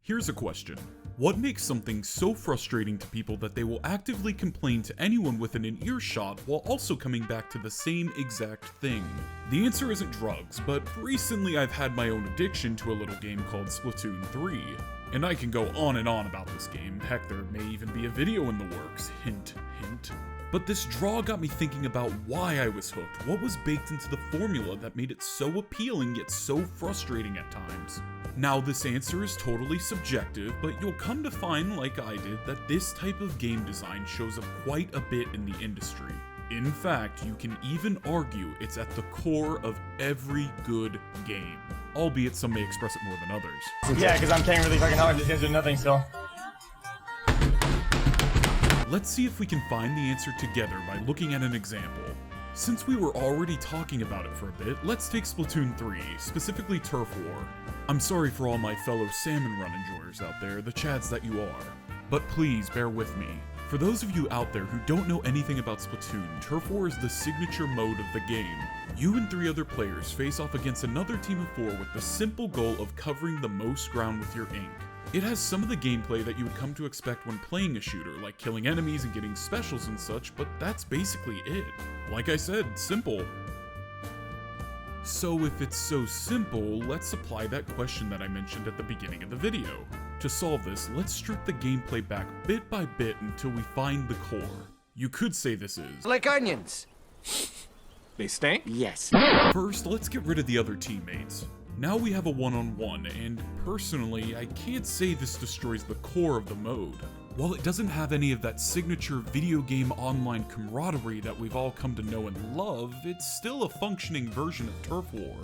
Here's a question. What makes something so frustrating to people that they will actively complain to anyone within an earshot while also coming back to the same exact thing? The answer isn't drugs, but recently I've had my own addiction to a little game called Splatoon 3. And I can go on and on about this game, heck there may even be a video in the works, hint, hint. But this draw got me thinking about why I was hooked, what was baked into the formula that made it so appealing yet so frustrating at times. Now this answer is totally subjective, but you'll come to find, like I did, that this type of game design shows up quite a bit in the industry. In fact, you can even argue it's at the core of every good game, albeit some may express it more than others. Yeah, because I'm playing really fucking hard, this guy's doing nothing still. Let's see if we can find the answer together by looking at an example. Since we were already talking about it for a bit, let's take Splatoon 3, specifically Turf War. I'm sorry for all my fellow salmon run enjoyers out there, the chads that you are. But please bear with me. For those of you out there who don't know anything about Splatoon, Turf War is the signature mode of the game. You and 3 other players face off against another team of 4 with the simple goal of covering the most ground with your ink. It has some of the gameplay that you would come to expect when playing a shooter, like killing enemies and getting specials and such, but that's basically it. Like I said, simple. So if it's so simple, let's apply that question that I mentioned at the beginning of the video. To solve this, let's strip the gameplay back bit by bit until we find the core. You could say this is like onions. They stink? Yes. First, let's get rid of the other teammates. Now we have a one-on-one, and personally, I can't say this destroys the core of the mode. While it doesn't have any of that signature video game online camaraderie that we've all come to know and love, it's still a functioning version of Turf War.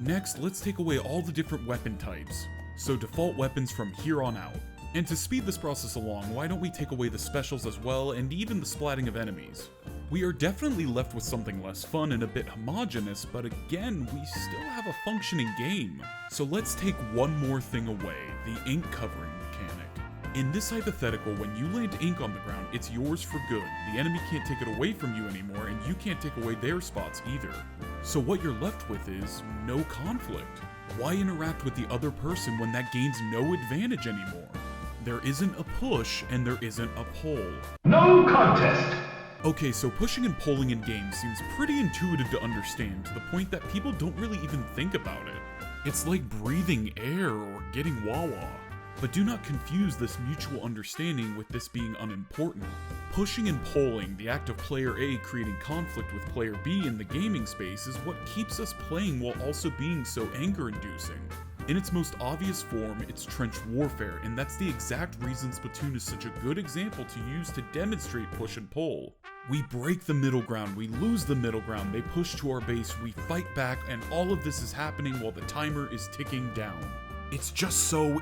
Next, let's take away all the different weapon types, so default weapons from here on out. And to speed this process along, why don't we take away the specials as well, and even the splatting of enemies? We are definitely left with something less fun and a bit homogeneous, but again, we still have a functioning game. So let's take one more thing away, the ink covering mechanic. In this hypothetical, when you land ink on the ground, it's yours for good. The enemy can't take it away from you anymore, and you can't take away their spots either. So what you're left with is no conflict. Why interact with the other person when that gains no advantage anymore? There isn't a push, and there isn't a pull. No contest! Okay, so pushing and pulling in games seems pretty intuitive to understand, to the point that people don't really even think about it. It's like breathing air or getting Wawa. But do not confuse this mutual understanding with this being unimportant. Pushing and pulling, the act of player A creating conflict with player B in the gaming space, is what keeps us playing while also being so anger-inducing. In its most obvious form, it's trench warfare, and that's the exact reason Splatoon is such a good example to use to demonstrate push and pull. We break the middle ground, we lose the middle ground, they push to our base, we fight back, and all of this is happening while the timer is ticking down. It's just so.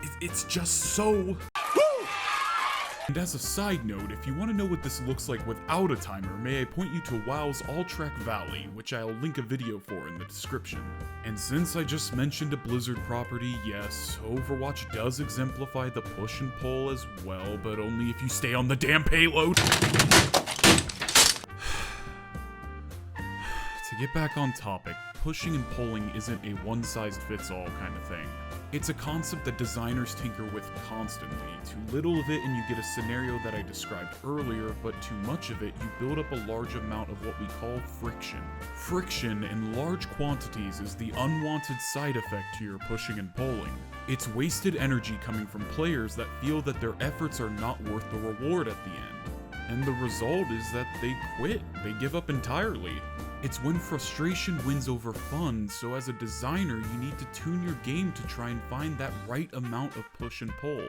And as a side note, if you want to know what this looks like without a timer, may I point you to WoW's All-Track Valley, which I'll link a video for in the description. And since I just mentioned a Blizzard property, yes, Overwatch does exemplify the push and pull as well, but only if you stay on the damn payload. To get back on topic, pushing and pulling isn't a one-size-fits-all kind of thing. It's a concept that designers tinker with constantly. Too little of it and you get a scenario that I described earlier, but too much of it, you build up a large amount of what we call friction. Friction in large quantities is the unwanted side effect to your pushing and pulling. It's wasted energy coming from players that feel that their efforts are not worth the reward at the end. And the result is that they quit, they give up entirely. It's when frustration wins over fun, so as a designer, you need to tune your game to try and find that right amount of push and pull.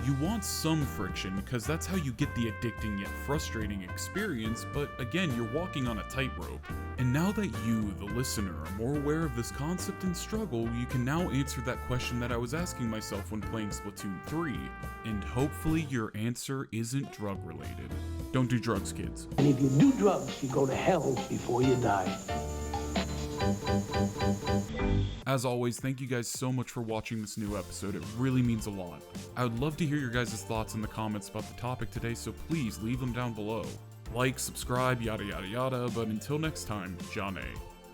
You want some friction, because that's how you get the addicting yet frustrating experience, but again, you're walking on a tightrope. And now that you, the listener, are more aware of this concept and struggle, you can now answer that question that I was asking myself when playing Splatoon 3, and hopefully your answer isn't drug-related. Don't do drugs, kids. And if you do drugs, you go to hell before you die. As always, thank you guys so much for watching this new episode, it really means a lot. I would love to hear your guys' thoughts in the comments about the topic today, so please leave them down below. Like, subscribe, yada yada yada, but until next time, John A.